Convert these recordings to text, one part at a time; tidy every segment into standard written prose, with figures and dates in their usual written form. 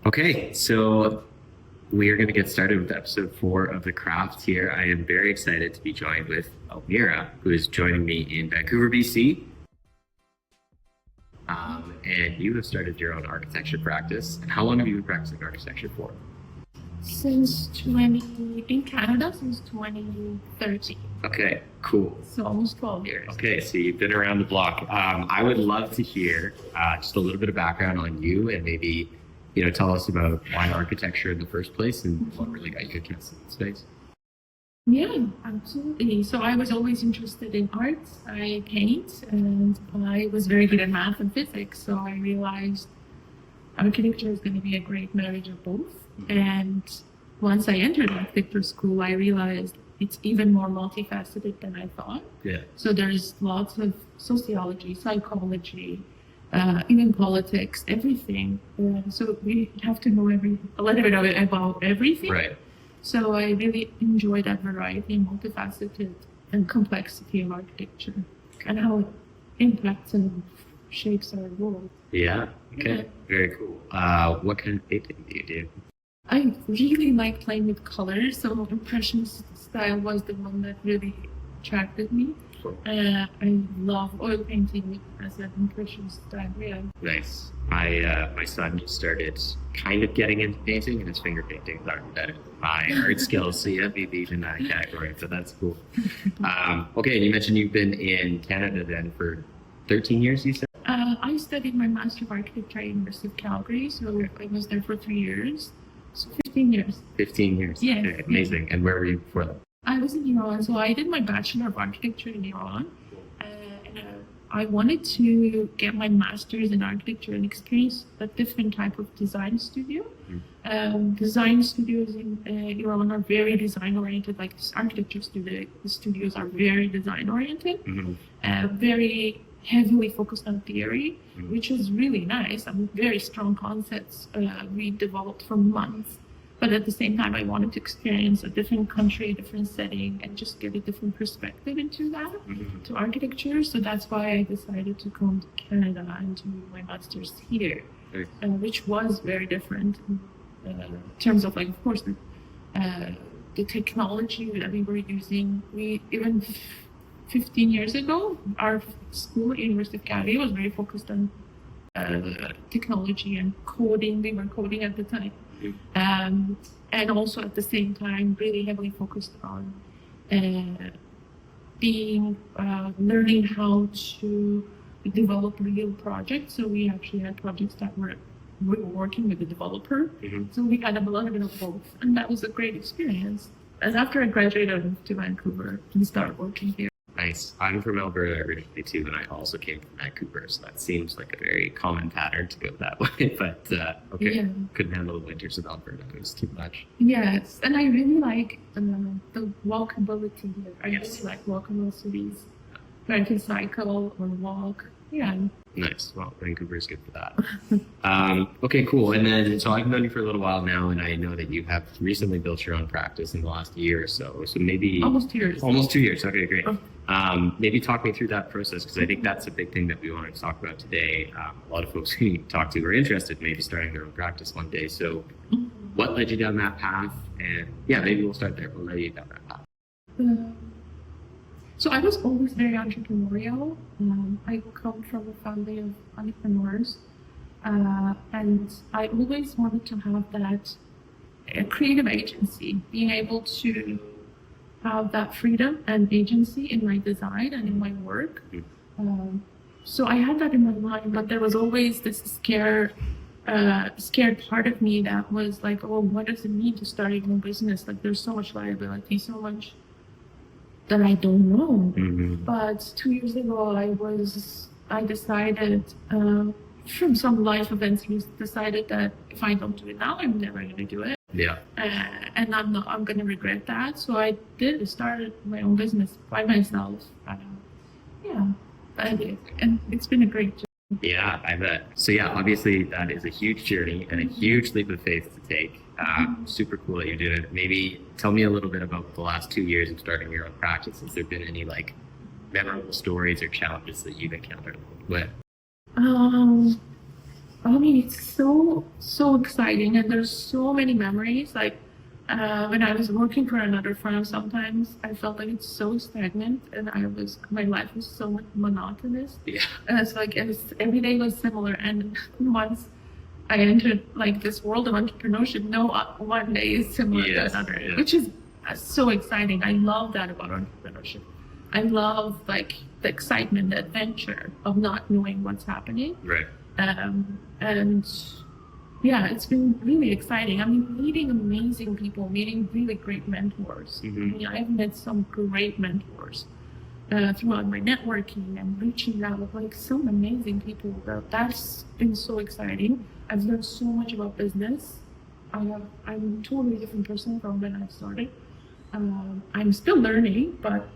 Okay, so we are going to get started with episode 4 of The Craft here. I am very excited to be joined with Elmira, who is joining me in Vancouver, BC. And you have started your own architecture practice. And how long have you been practicing architecture for? In Canada since 2013. Okay, cool. So almost 12 years. Okay, so you've been around the block. I would love to hear just a little bit of background on you and maybe, tell us about why architecture in the first place and what really got you interested in space. Yeah, absolutely. So I was always interested in arts. I paint and I was very good at math and physics. So I realized architecture is going to be a great marriage of both. And once I entered architecture school, I realized it's even more multifaceted than I thought. Yeah. So there's lots of sociology, psychology, even politics, everything. So we have to know a little bit of it about everything. Right. So I really enjoy that variety and multifaceted and complexity of architecture and how it impacts and shapes our world. Yeah. Okay. Yeah. Very cool. What kind of painting do you do? I really like playing with colors, so Impressionist style was the one that really attracted me. Cool. I love oil painting as an Impressionist style. Yeah. Nice. My son just started kind of getting into painting, and his finger paintings aren't better than my art skills. So yeah, maybe even that category. So that's cool. Okay, and you mentioned you've been in Canada then for 13 years, you said? I studied my Master of Architecture at University of Calgary, so I was there for 3 years. So 15 years. 15 years. Yeah. Okay, amazing. And where were you before that? I was in Iran, so I did my Bachelor of Architecture in Iran. I wanted to get my master's in architecture and experience a different type of design studio. Design studios in Iran are very design oriented, like architecture studios are very design oriented, very heavily focused on theory, which is really nice. Very strong concepts we developed for months. But at the same time, I wanted to experience a different country, a different setting, and just get a different perspective into that, to architecture. So that's why I decided to come to Canada and do my master's here, which was very different in terms of, like, of course, the technology that we were using. Even 15 years ago, our school at University of Calgary was very focused on technology and coding. We were coding at the time. And also at the same time really heavily focused on learning how to develop real projects. So we actually had projects that we were working with the developer. So we had a little bit of both, and that was a great experience. And after I graduated, I moved to Vancouver and started working here. Nice. I'm from Alberta originally too, and I also came from Vancouver, so that seems like a very common pattern to go that way. But okay, yeah. Couldn't handle the winters of Alberta; it was too much. Yes, and I really like the walkability here. I really like walkable cities where I can cycle or walk. Yeah. Nice. Well, Vancouver is good for that. Okay, cool. And then, so I've known you for a little while now, and I know that you have recently built your own practice in the last year or so. So maybe almost 2 years. Almost 2 years. Okay, great. Maybe talk me through that process, because I think that's a big thing that we wanted to talk about today. A lot of folks who you talk to are interested in maybe starting their own practice one day. So what led you down that path? And yeah, maybe we'll start there. What led you down that path? So I was always very entrepreneurial. I come from a family of entrepreneurs, and I always wanted to have that creative agency, being able to have that freedom and agency in my design and in my work. So I had that in my mind, but there was always this scared part of me that was like, oh, what does it mean to start your own business? Like, there's so much liability, so much that I don't know. But 2 years ago, I decided, from some life events, decided that if I don't do it now, I'm never going to do it. Yeah. And I'm going to regret that. So I started my own business by myself. Yeah, I did. And it's been a great journey. Yeah, I bet. So yeah, obviously that is a huge journey and a huge leap of faith to take. Super cool that you're doing it. Maybe tell me a little bit about the last 2 years of starting your own practice. Has there been any like memorable stories or challenges that you've encountered with? I mean, it's so exciting, and there's so many memories. Like when I was working for another firm, sometimes I felt like it's so stagnant, and my life was so monotonous. Yeah. And it's like every day was similar. And once I entered like this world of entrepreneurship, no one day is similar to another, which is so exciting. I love that about entrepreneurship. I love like the excitement, the adventure of not knowing what's happening. Right. And yeah, it's been really exciting. I mean, meeting amazing people, meeting really great mentors. Mm-hmm. I mean, I've met some great mentors throughout my networking and reaching out with like some amazing people. That's been so exciting. I've learned so much about business. I'm a totally different person from when I started. I'm still learning, but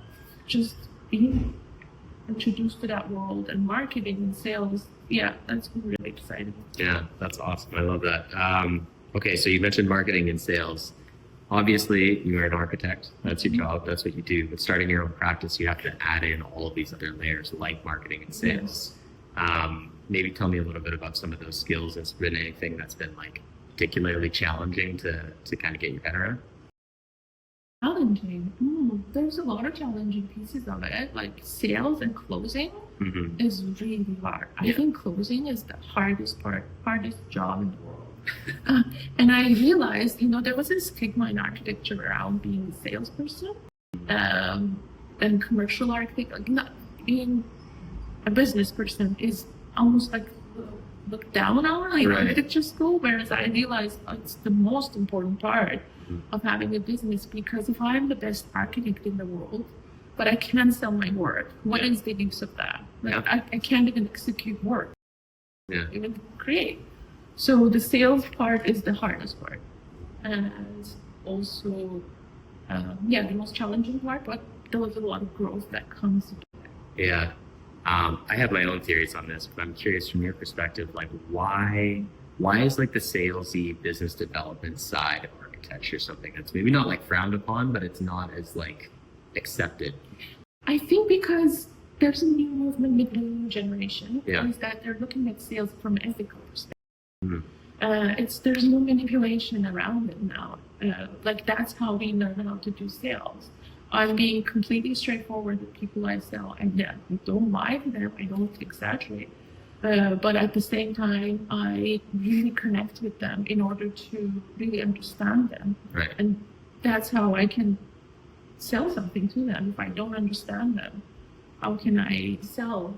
just being introduced to that world and marketing and sales, yeah, that's been really exciting. Yeah, that's awesome. I love that. Okay, so you mentioned marketing and sales. Obviously, you're an architect. That's your job. That's what you do. But starting your own practice, you have to add in all of these other layers like marketing and sales. Maybe tell me a little bit about some of those skills. Has been anything that's been like particularly challenging to kind of get your head around? Challenging. There's a lot of challenging pieces of it. Like sales and closing is really hard. I think closing is the hardest job in the world. And I realized, there was a stigma in architecture around being a salesperson, and commercial architect, like not being a business person is almost like looked down on in architecture school, whereas I realized it's the most important part of having a business, because if I'm the best architect in the world, but I can't sell my work, what is the use of that? Like, I can't even execute work, even create. So the sales part is the hardest part, and also, the most challenging part, but there was a lot of growth that comes to it. Yeah. I have my own theories on this, but I'm curious from your perspective, like why is like the salesy business development side of architecture something that's maybe not like frowned upon, but it's not as like accepted? I think because there's a new movement with the new generation, is that they're looking at sales from an ethical perspective. There's no manipulation around it now. Like that's how we learn how to do sales. I'm being completely straightforward with people I sell, and I don't lie to them, I don't exaggerate. But at the same time, I really connect with them in order to really understand them. Right. And that's how I can sell something to them. If I don't understand them, how can I sell,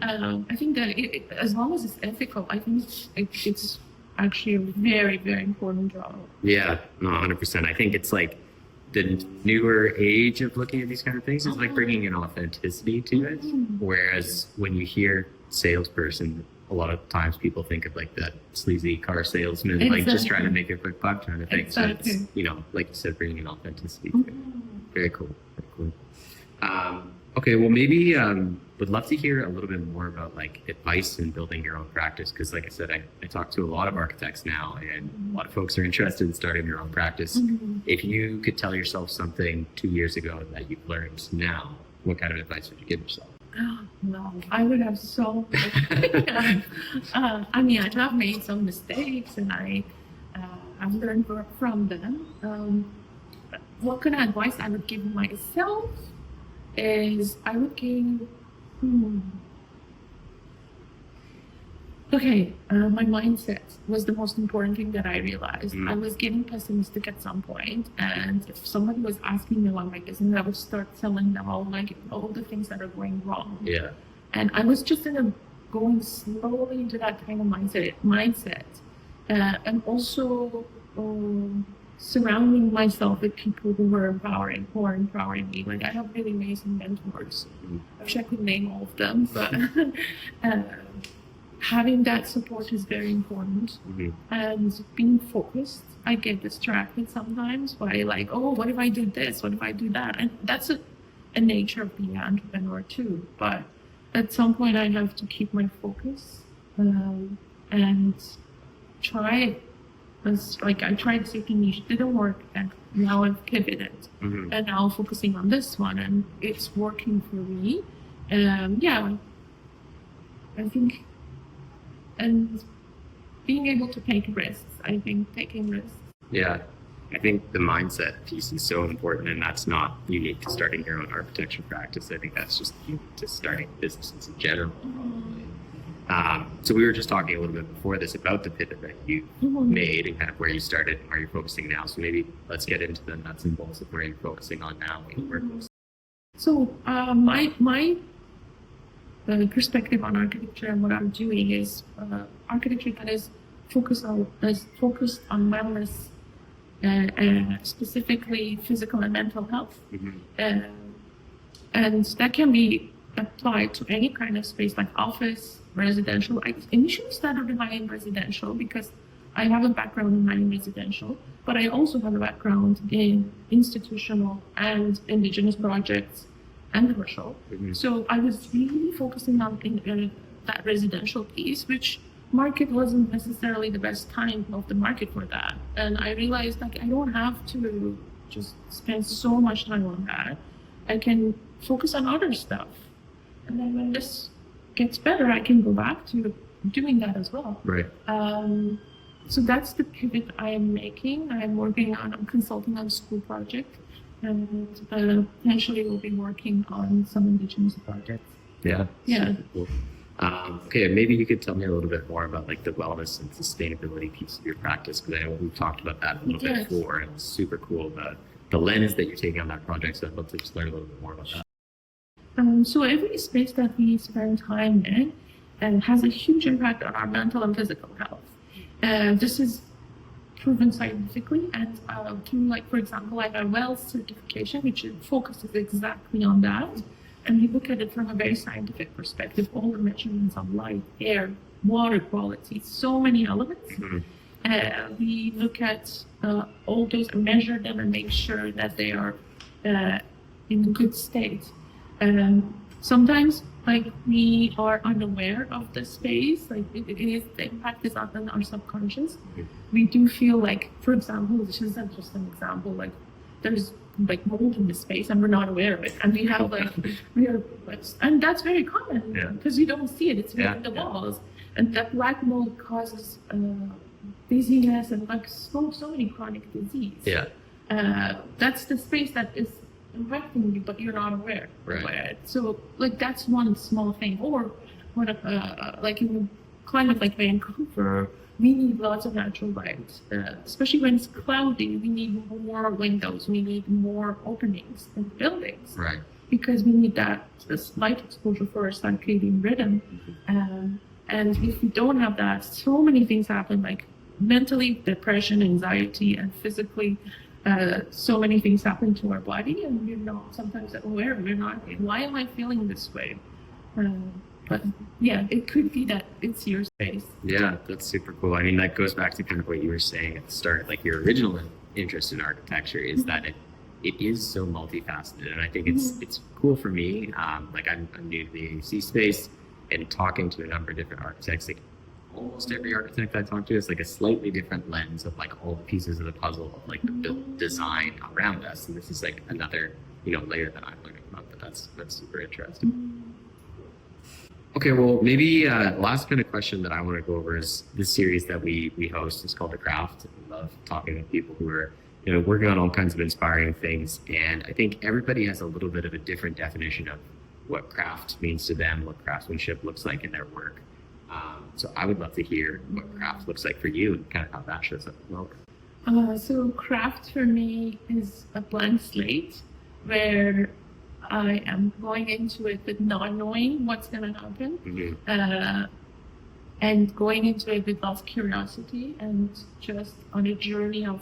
I think that as long as it's ethical, I think it's actually a very, very important job. Yeah, no, 100%. I think it's like the newer age of looking at these kind of things is like bringing an authenticity to it. Whereas when you hear salesperson, a lot of times people think of like that sleazy car salesman, like just trying to make a quick buck kind of thing. So it's, like you said, bringing an authenticity to it. Very cool. Very cool. Okay, well, maybe would love to hear a little bit more about like advice in building your own practice, because like I said, I talk to a lot of architects now, and a lot of folks are interested in starting their own practice. If you could tell yourself something 2 years ago that you've learned now, what kind of advice would you give yourself? No, I would have so much. I mean, I have made some mistakes, and I've learned from them. What kind of advice I would give myself is I would give, my mindset was the most important thing that I realized. I was getting pessimistic at some point, and if somebody was asking me about my business, I would start telling them all the things that are going wrong. Yeah. And I was just going slowly into that kind of mindset, and also surrounding myself with people who are empowering me. Like I have really amazing mentors. I wish I could name all of them, but having that support is very important. And being focused. I get distracted sometimes by like, oh, what if I do this? What if I do that? And that's a nature of being an entrepreneur too. But at some point, I have to keep my focus and try. Like I tried taking niche, didn't work, and now I've pivoted, and now focusing on this one, and it's working for me. I think and being able to take risks. I think taking risks. Yeah. I think the mindset piece is so important, and that's not unique to starting your own architecture practice. I think that's just unique to starting businesses in general, probably. So we were just talking a little bit before this about the pivot that you made and kind of where you started and where you're focusing now. So maybe let's get into the nuts and bolts of where you're focusing on now. So my perspective on architecture and what I'm doing is architecture that is focused on wellness, specifically physical and mental health, and that can be applied to any kind of space like office, residential. I initially started in residential because I have a background in mining residential, but I also have a background in institutional and indigenous projects and commercial. So I was really focusing on that residential piece, which market wasn't necessarily the best time of the market for that. And I realized like I don't have to just spend so much time on that. I can focus on other stuff. And then when this gets better, I can go back to doing that as well. Right. So that's the pivot I am making. I'm consulting on a school project, and potentially we'll be working on some indigenous projects. Yeah. Yeah. Cool. Okay, maybe you could tell me a little bit more about like the wellness and sustainability piece of your practice, because I know we've talked about that a little bit before, and it's super cool the lens that you're taking on that project. So I'd love to just learn a little bit more about that. So every space that we spend time in has a huge impact on our mental and physical health. This is proven scientifically, and through, like, for example, I have a WELL certification, which focuses exactly on that. And we look at it from a very scientific perspective, all the measurements of light, air, water quality, so many elements. We look at all those and measure them and make sure that they are in a good state. Sometimes, like, we are unaware of the space, like the impact is on our subconscious. We do feel like, for example, this isn't just an example, like there's like mold in the space and we're not aware of it, and we have and that's very common because you don't see it, it's in the walls, and that black mold causes dizziness and like so many chronic disease. That's the space that is impacting you, but you're not aware of it. So like that's one small thing. Or when like in a climate like Vancouver, we need lots of natural light, especially when it's cloudy. We need more windows, we need more openings in buildings, because we need this light exposure for our circadian rhythm. And if we don't have that, so many things happen, like mentally, depression, anxiety, and physically, so many things happen to our body, and we're not sometimes aware. We're not, why am I feeling this way? But yeah, it could be that it's your space. Yeah, that's super cool. I mean, that goes back to kind of what you were saying at the start. Like your original interest in architecture is that it is so multifaceted, and I think it's cool for me. Like I'm new to the AC space, and talking to a number of different architects. Like almost every architect I talk to is like a slightly different lens of like all the pieces of the puzzle of like the built design around us, and this is like another layer that I'm learning about. But that's super interesting. Okay, well, maybe last kind of question that I want to go over is this series that we host is called The Craft. We love talking to people who are working on all kinds of inspiring things, and I think everybody has a little bit of a different definition of what craft means to them, what craftsmanship looks like in their work. So I would love to hear what craft looks like for you and kind of how that shows up in the work. So craft for me is a blank slate where I am going into it with not knowing what's going to happen, and going into it with lots of curiosity and just on a journey of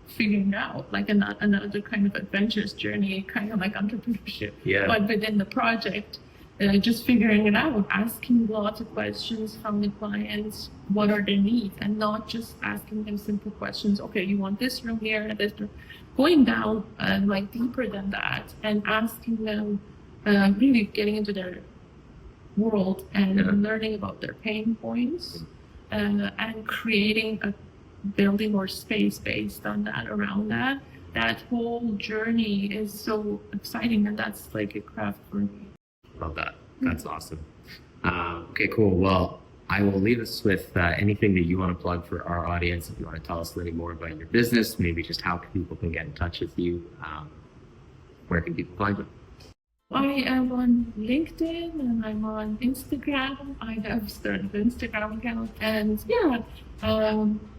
figuring out, like another kind of adventurous journey, kind of like entrepreneurship, but within the project, just figuring it out, asking lots of questions from the clients, what are their needs, and not just asking them simple questions. Okay, you want this room here and this room. Going down like deeper than that and asking them, really getting into their world and learning about their pain points, and creating a building or space based on that, around that. That whole journey is so exciting, and that's like a craft for me. Love that. That's awesome. Okay, cool. Well, I will leave us with anything that you want to plug for our audience. If you want to tell us a little more about your business, maybe just how people can get in touch with you, where can people find you? I am on LinkedIn and I'm on Instagram. I have started an Instagram account, and yeah,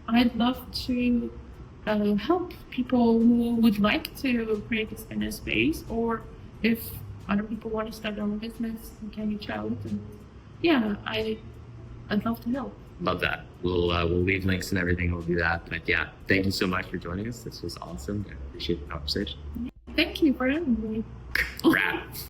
I'd love to help people who would like to create this kind of space, or if other people want to start their own business, you can reach out. And yeah, I'd love to help. Love that. We'll leave links and everything. We'll do that. But yeah, thank you so much for joining us. This was awesome. I appreciate the conversation. Thank you for having me. Wrap.